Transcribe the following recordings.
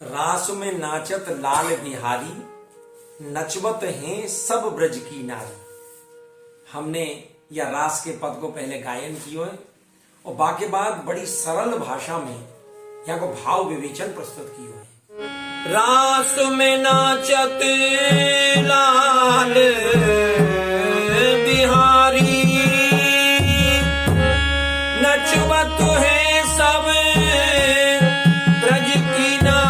रास में नाचत लाल बिहारी, नचवत हैं सब ब्रज की नारी। हमने यह रास के पद को पहले गायन किया है और बाकी बाद बड़ी सरल भाषा में यहाँ को भाव विवेचन प्रस्तुत किया है। रास में नाचत लाल बिहारी, नचवत है सब ब्रज की नारी।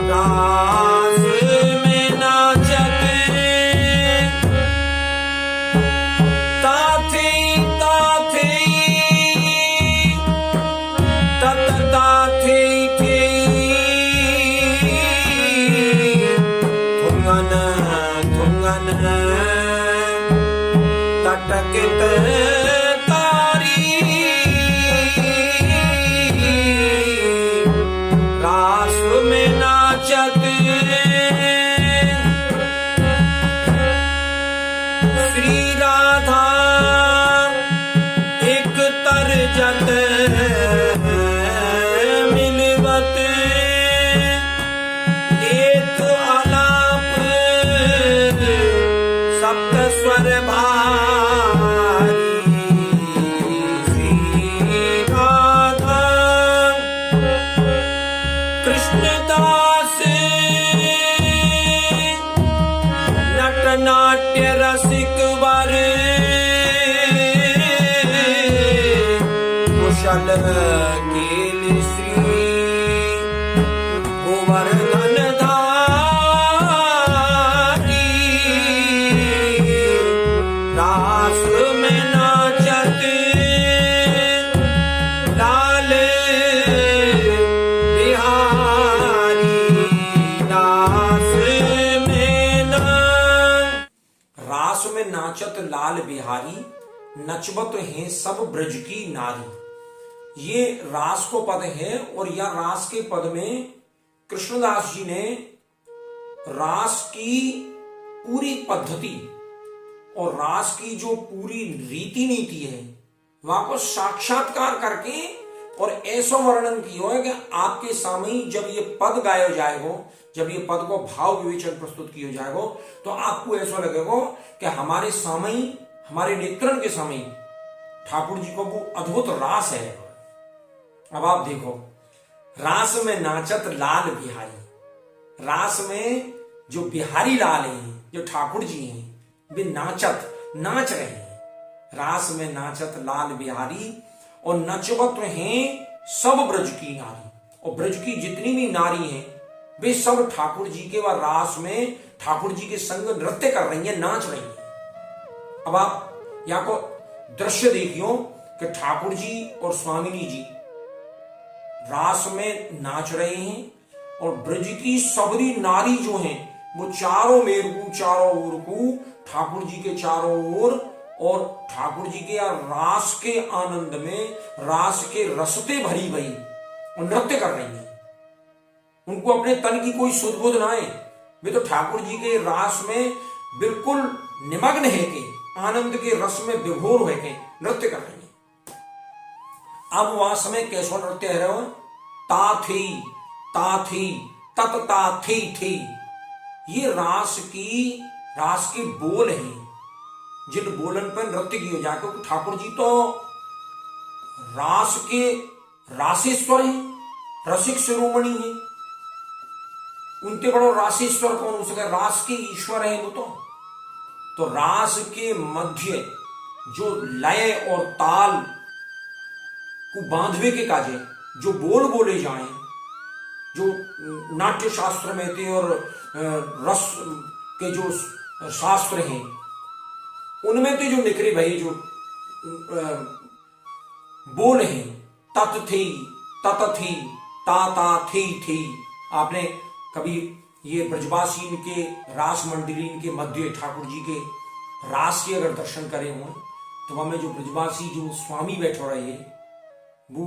रास में नाचत ताथे ताथे तत ताथे थे, थुंगन थुंगन तटकित तारी। रास में नाचत श्री राधा एक तरजत मिलवत, एक आलाप सप्त स्वर भारी। श्री राधा कृष्णदास नट नाट्य रसिक वर, कुशल केल श्री गोवर्धन धारी। रास में नाचत लाल बिहारी। रास में रास में नाचत लाल बिहारी, नचवत हैं सब ब्रज की नारी। ये रास को पद है और यह रास के पद में कृष्णदास जी ने रास की पूरी पद्धति और रास की जो पूरी रीति नीति है वहां को साक्षात्कार करके और ऐसा वर्णन किया है कि आपके सामने जब ये पद गाया जाएगा, जब ये पद को भाव विवेचन प्रस्तुत किया जाएगा तो आपको ऐसा लगेगा कि हमारे सामने, हमारे नेत्रन के सामने ठाकुर जी को वो अद्भुत रास है। अब आप देखो, रास में नाचत लाल बिहारी। रास में जो बिहारी लाल हैं, जो ठाकुर जी हैं, वे नाच रहे हैं। रास में नाचत लाल बिहारी और नचवत हैं सब ब्रज की नारी। और ब्रज की जितनी भी नारी हैं वे सब ठाकुर जी के व रास में ठाकुर जी के संग नृत्य कर रही हैं, नाच रही हैं। अब आप यहाँ को दृश्य देखियो कि ठाकुर जी और स्वामिनी जी रास में नाच रहे हैं और ब्रज की सबरी नारी जो हैं वो चारों मेरकू, चारों ओर को ठाकुर जी के चारों ओर और ठाकुर जी के रास के आनंद में, रास के रसते भरी भई और नृत्य कर रही हैं। उनको अपने तन की कोई सुध बुध ना है, वे तो ठाकुर जी के रास में बिल्कुल निमग्न है के आनंद के रस में विभोर है के नृत्य कर रही हैं। अब वहां समय कैसो नृत्य है रहे, ता थी तत ता थी। ये रास के बोल हैं जिन बोलन पर नृत्य किया जाकर। तो ठाकुर जी तो रास के रासेश्वर हैं, रसिक शिरोमणि हैं। उनके बड़ो रासेश्वर कौन हो सके, रास के ईश्वर हैं वो तो रास के मध्य जो लय और ताल को बांधवे के काजे जो बोल बोले जाए, जो नाट्य शास्त्र में थे और रस के जो शास्त्र हैं उनमें तो जो निकले भाई जो बोल हैं, तत थी तत थी ता थी। आपने कभी ये ब्रजवासी के रास मंडली के मध्य ठाकुर जी के रास के अगर दर्शन करे हों तो वहां जो ब्रजवासी जो स्वामी बैठो रहे वो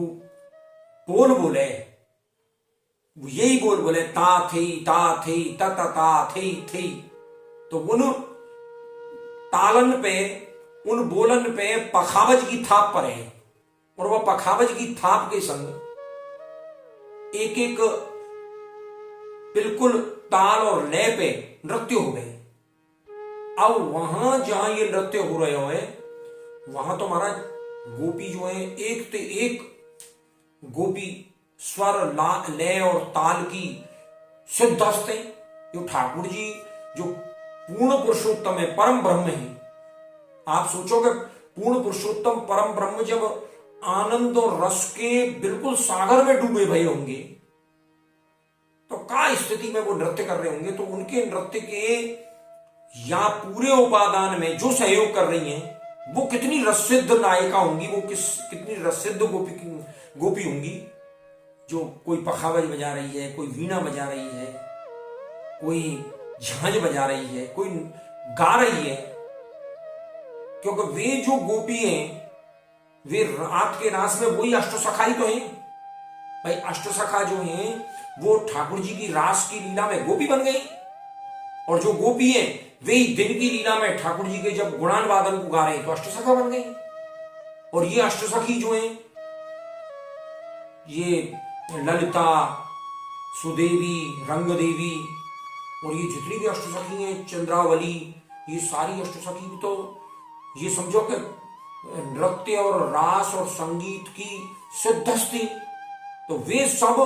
बोल बोले, यही बोल बोले ता थी तत ता थी। तो उन तालन पे, उन बोलन पे पखावज की थाप पर है, और वह पखावज की थाप के संग एक एक बिल्कुल ताल और लय पे नृत्य हो गए। अब वहां जहां ये नृत्य हो रहे हो वहां तो महाराज गोपी जो है एक से एक गोपी स्वर लय और ताल की सिद्धस्त है। जो ठाकुर जी जो पूर्ण पुरुषोत्तम है, परम ब्रह्म है। आप सोचोगे पूर्ण पुरुषोत्तम परम ब्रह्म जब आनंद और रस के बिल्कुल सागर में डूबे भये होंगे तो क्या स्थिति में वो नृत्य कर रहे होंगे। तो उनके नृत्य के या पूरे उपादान में जो सहयोग कर रही हैं वो कितनी रससिद्ध नायिका होंगी, वो कितनी रससिद्ध गोपी होंगी। जो कोई पखावज बजा रही है, कोई वीणा बजा रही है, कोई झांझ बजा रही है, कोई गा रही है। क्योंकि वे जो गोपी हैं वे रात के रास में वही अष्टसखाई तो हैं भाई। अष्टसखा जो हैं वो ठाकुर जी की रास की लीला में गोपी बन गई, और जो गोपी हैं वे दिन की लीला में ठाकुर जी के जब गुणान वादन को गा रहे हैं तो अष्टसखा बन गई। और ये अष्टसखी जो हैं ये ललिता, सुदेवी, रंगदेवी और ये जितनी भी अष्टसखी हैं, चंद्रावली, ये सारी अष्टसखी भी तो ये समझो कि नृत्य और रास और संगीत की सिद्धस्ती। तो वे सब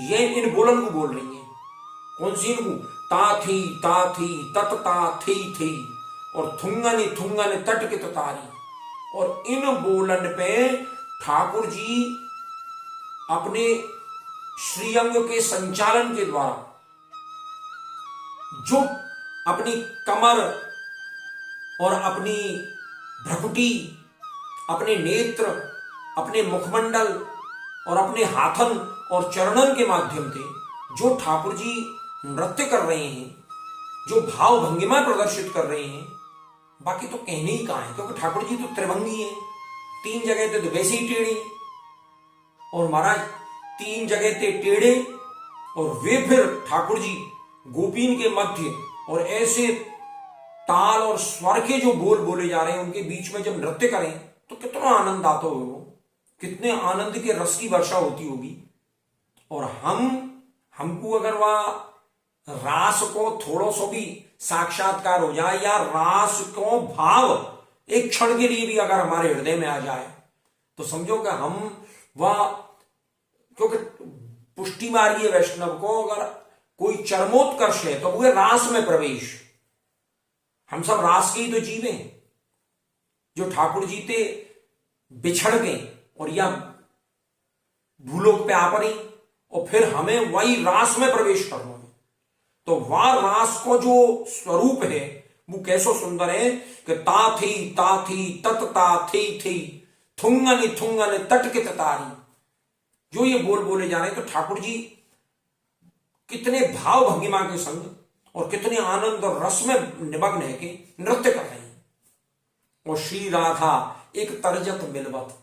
ये इन बोलन को बोल रही हैं। कौन सी इनको? ता थी तत ता थी और थुंगन तट के तारी। और इन बोलन पे ठाकुर जी अपने श्रीअंग के संचालन के द्वारा जो अपनी कमर और अपनी भ्रकुटी, अपने नेत्र, अपने मुखमंडल और अपने हाथन और चरणन के माध्यम से जो ठाकुर जी नृत्य कर रहे हैं, जो भाव भंगिमा प्रदर्शित कर रहे हैं, बाकी तो कहने ही कहां है। क्योंकि ठाकुर जी तो त्रिभंगी हैं, 3 जगह तो वैसे ही टेढ़े, और महाराज 3 जगह थे टेढ़े, और वे फिर ठाकुर जी गोपीन के मध्य और ऐसे ताल और स्वर के जो बोल बोले जा रहे हैं उनके बीच में जब नृत्य करें तो कितना आनंद आता होगा, वो कितने आनंद के रस की वर्षा होती होगी। और हमको अगर वह रास को थोड़ा सा भी साक्षात्कार हो जाए या रास को भाव एक क्षण के लिए भी अगर हमारे हृदय में आ जाए तो समझो कि हम वह, क्योंकि पुष्टि मार्गीय वैष्णव को अगर कोई चरमोत्कर्ष है तो वो है रास में प्रवेश। हम सब रास के ही तो जीव हैं जो ठाकुर जी ते बिछड़ गए और या भूलोक पे आ पड़ी, और फिर हमें वही रास में प्रवेश करना है। तो वह रास को जो स्वरूप है वो कैसो सुंदर है कि ता थी तत ता थी थुंगन तट के तारी। जो ये बोल बोले जा रहे हैं तो ठाकुर जी कितने भाव भंगिमा के संग और कितने आनंद और रस में निमग्न है कि नृत्य कर रहे हैं। और श्री राधा एक तरजत मिलवत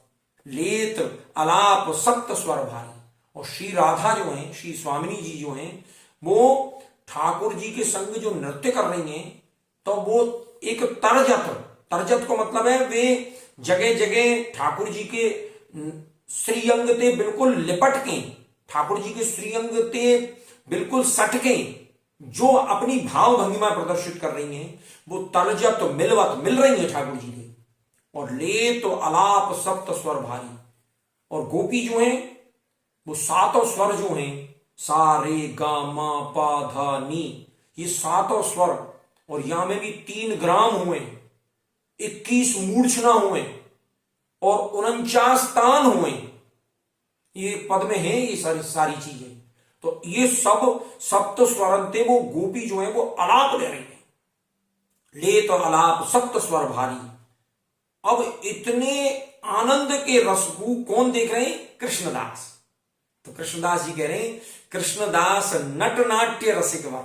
लेत अलाप सप्त स्वर भारी। और श्री राधा जो हैं, श्री स्वामिनी जी जो हैं, वो ठाकुर जी के संग जो नृत्य कर रही हैं तो वो एक तरजत को मतलब है वे जगह जगह ठाकुर जी के श्रीअंग ते बिल्कुल लिपट के, ठाकुर जी के श्रीअंग ते बिल्कुल सट के जो अपनी भाव भंगिमा प्रदर्शित कर रही हैं वो तरजत मिलवत मिल रही है ठाकुर जी के। और ले तो अलाप सप्त स्वर भारी। और गोपी जो हैं वो 7 स्वर जो हैं, सा रे गा मा पा धा नी, ये 7 स्वर, और यहां में भी 3 ग्राम हुए, 21 मूर्छना हुए और 49 तान हुए। ये पद में है ये सारी चीजें। तो ये सब सप्त स्वरंते वो गोपी जो है वो अलाप ले रही है। ले तो अलाप सप्त स्वर भारी। अब इतने आनंद के रस को कौन देख रहे हैं? कृष्णदास। तो कृष्णदास जी कह रहे हैं कृष्णदास नट नाट्य रसिक वर।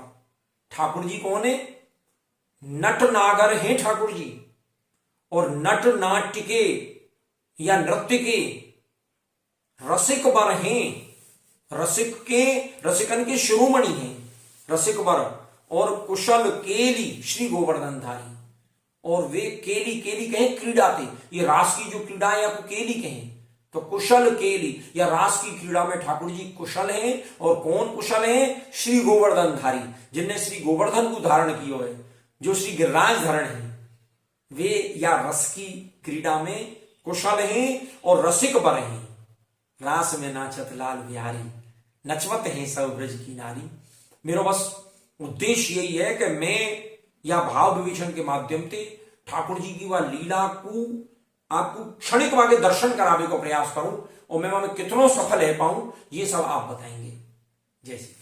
ठाकुर जी कौन है? नट नागर हैं ठाकुर जी, और नट नाट्य के या नृत्य के रसिक वर हैं। रसिकन के शिरोमणि हैं रसिक वर, और कुशल केली श्री गोवर्धन धारी। और वे केली कहें क्रीड़ा थे, ये रास की जो क्रीड़ा है आपको केली कहें, तो कुशल केली या रास की क्रीड़ा में ठाकुर जी कुशल हैं। और कौन कुशल हैं? श्री गोवर्धनधारी, जिनने श्री गोवर्धन को धारण किया है, जो श्री गिरिराज धरण है, वे या रस की क्रीड़ा में कुशल हैं और रसिक बर हैं। रास में नाचत लाल बिहारी, नचवत हैं सब ब्रज की नारी। मेरा बस उद्देश्य यही है कि मैं या भाव विवेचन के माध्यम से ठाकुर जी की वह लीला को आपको क्षणिक वाके दर्शन कराने का प्रयास करूं, और मैं कितनों सफल है पाऊं, ये सब आप बताएंगे। जय श्री